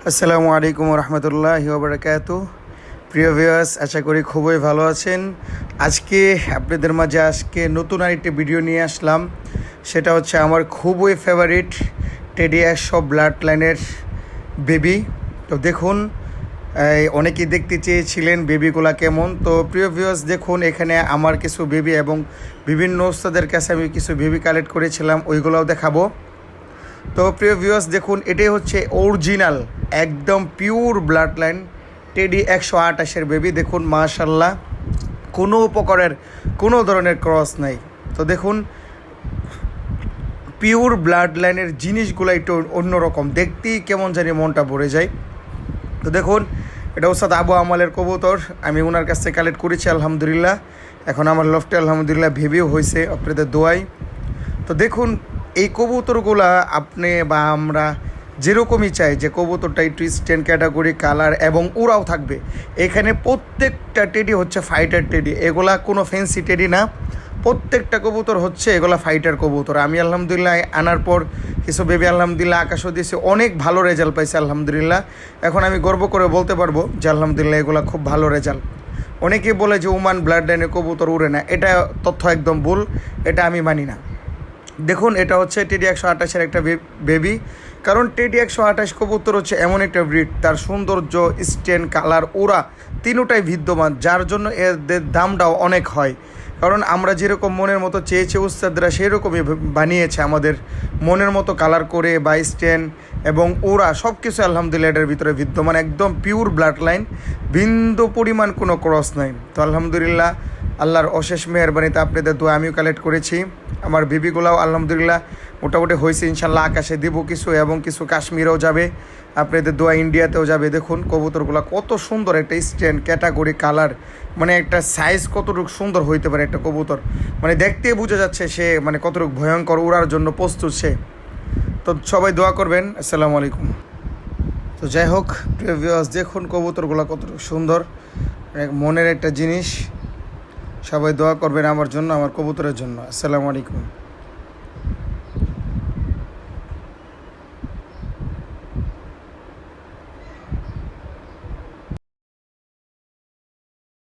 আসসালামু আলাইকুম রহমতুল্লাহি ওয়া বারাকাতুহু। প্রিয় ভিউয়ার্স, আশা করি খুবই ভালো আছেন। আজকে আপনাদের মাঝে নতুন আরেকটি ভিডিও নিয়ে আসলাম। সেটা হচ্ছে আমার খুবই ফেভারিট টেডি 100 ব্লাড লাইনের বেবি। তো দেখুন, অনেকেই দেখতে চেয়েছিলেন বেবিগুলা কেমন। তো প্রিয় ভিউয়ার্স, দেখুন এখানে আমার কিছু বেবি এবং বিভিন্ন ওস্তাদের কাছে আমি কিছু বেবি কালেক্ট করেছিলাম, ওইগুলোও দেখাবো। তো প্রিয় ভিউয়ার্স, দেখুন এটাই হচ্ছে অরিজিনাল একদম পিওর ব্লাড লাইন টেডি 128-এর বেবি। দেখুন মাশাল্লাহ, কোনো উপকারের কোনো ধরনের ক্রস নাই। তো দেখুন পিওর ব্লাড লাইনের জিনিসগুলো একটু অন্যরকম, দেখতেই কেমন জানি মনটা ভরে যায়। তো দেখুন, এটা ওস্তাদ আবু আমালের কবুতর, আমি ওনার কাছ থেকে কালেক্ট করেছি আলহামদুলিল্লাহ। এখন আমার লফটে আলহামদুলিল্লাহ ভেবেও হয়েছে আপনাদের দোয়াই। তো দেখুন এই কবুতরগুলা আপনি বা আমরা যেরকমই চাই যে কবুতরটা একটু স্ট্যান্ড ক্যাটাগরি কালার এবং উড়াও থাকবে। এখানে প্রত্যেকটা টেডি হচ্ছে ফাইটার টেডি, এগুলা কোনো ফ্যান্সি টেডি না। প্রত্যেকটা কবুতর হচ্ছে এগুলা ফাইটার কবুতর। আমি আলহামদুলিল্লাহ আনার পর কিছু বেবি আলহামদুলিল্লাহ আকাশও দিয়েছে, অনেক ভালো রেজাল্ট পাইছে আলহামদুলিল্লাহ। এখন আমি গর্ব করে বলতে পারবো যে আলহামদুলিল্লাহ এগুলা খুব ভালো রেজাল্ট। অনেকেই বলে যে ওমান ব্লাড লাইনে কবুতর উড়ে না, এটা তথ্য একদম ভুল, এটা আমি মানি না। দেখুন এটা হচ্ছে টেডি 128-এর একটা বেবি। কারণ টেডি 128 কবুতর হচ্ছে এমন একটা ব্রিড, তার সৌন্দর্য, স্টেন, কালার, ওরা তিনটাই বিদ্যমান, যার জন্য এদের দামটাও অনেক হয়। কারণ আমরা যেরকম মনের মতো চেয়েছি উস্তাদরা সেই রকমই বানিয়েছে, আমাদের মনের মতো কালার করে বা স্টেন এবং ওরা সব কিছু আলহামদুলিল্লাহ এটার ভিতরে বিদ্যমান, একদম পিওর ব্লাড লাইন, বিন্দু পরিমাণ কোনো ক্রস নাই। তো আলহামদুলিল্লাহ আল্লাহর অশেষ মেহরবানিতে আপনাদের দোয়া আমিও কালেক্ট করেছি। আমার বেবিগুলাও আলহামদুলিল্লাহ মোটামুটি হয়েছে, ইনশাল্লাহ আকাশে দেবো কিছু এবং কিছু কাশ্মীরেও যাবে, আপনাদের দোয়া ইন্ডিয়াতেও যাবে। দেখুন কবুতরগুলো কত সুন্দর, একটা স্ট্যান্ড ক্যাটাগরি কালার, মানে একটা সাইজ কতটুকু সুন্দর হইতে পারে একটা কবুতর, মানে দেখতেই বোঝা যাচ্ছে সে মানে কতটুকু ভয়ঙ্কর উড়ার জন্য প্রস্তুত সে। তো সবাই দোয়া করবেন। আসসালামু আলাইকুম। তো যাই হোক প্রিয় ভিউয়ার্স, দেখুন কবুতরগুলো কতটুকু সুন্দর, মনের একটা জিনিস। সবাই দোয়া করবেন আমার জন্য, আমার কবুতরের জন্য। আসসালামু আলাইকুম।